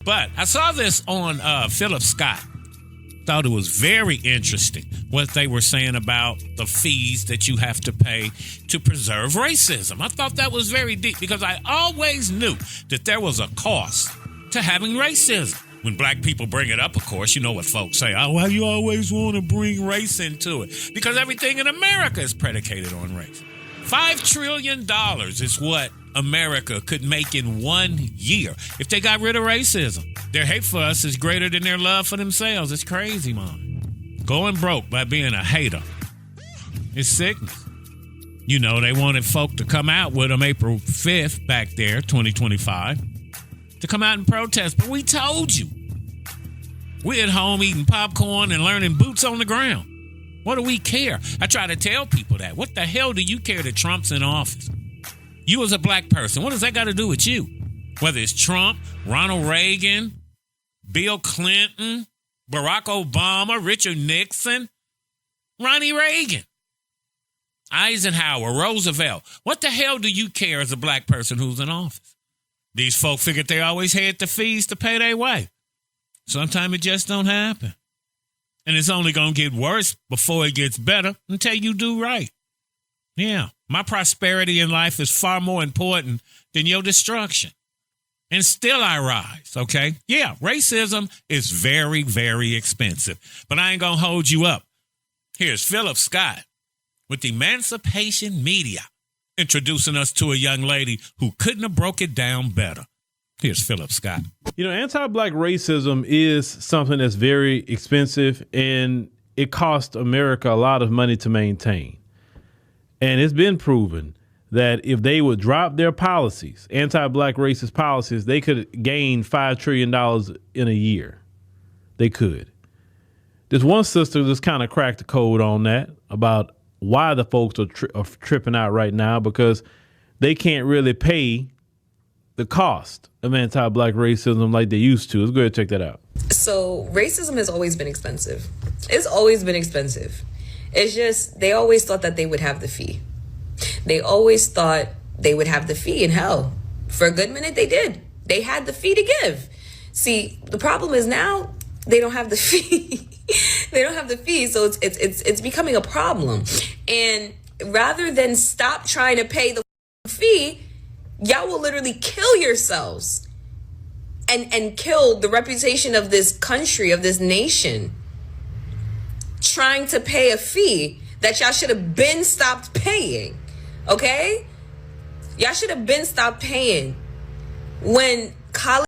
But I saw this on Philip Scott. Thought it was very interesting what they were saying about the fees that you have to pay to preserve racism. I thought that was very deep because I always knew that there was a cost to having racism. When black people bring it up, of course, you know what folks say. Oh, why you always want to bring race into it? Because everything in America is predicated on race. $5 trillion is what America could make in 1 year if they got rid of racism. Their hate for us is greater than their love for themselves. It's crazy, man. Going broke by being a hater is sickness. You know, they wanted folk to come out with them April 5th back there, 2025, to come out and protest. But we told you. We're at home eating popcorn and learning boots on the ground. What do we care? I try to tell people that. What the hell do you care that Trump's in office? You as a black person, what does that got to do with you? Whether it's Trump, Ronald Reagan, Bill Clinton, Barack Obama, Richard Nixon, Ronnie Reagan, Eisenhower, Roosevelt. What the hell do you care as a black person who's in office? These folk figured they always had the fees to pay their way. Sometimes it just don't happen. And it's only going to get worse before it gets better until you do right. Yeah, my prosperity in life is far more important than your destruction. And still I rise, okay? Yeah, racism is very, very expensive. But I ain't going to hold you up. Here's Philip Scott with Emancipation Media, introducing us to a young lady who couldn't have broke it down better. Here's Philip Scott. You know, anti-black racism is something that's very expensive, and it costs America a lot of money to maintain. And it's been proven that if they would drop their policies, anti-black racist policies, they could gain $5 trillion in a year. They could. There's one sister that's kind of cracked the code on that about why the folks are tripping out right now, because they can't really pay the cost of anti-black racism like they used to. Let's go ahead and check that out. So racism has always been expensive. It's always been expensive. It's just they always thought that they would have the fee. They always thought they would have the fee, and hell, for a good minute they did. They had the fee to give. See, the problem is now they don't have the fee. They don't have the fee, so it's becoming a problem. And rather than stop trying to pay the fee, y'all will literally kill yourselves and kill the reputation of this country, of this nation, trying to pay a fee that y'all should have been stopped paying. Okay? Y'all should have been stopped paying when college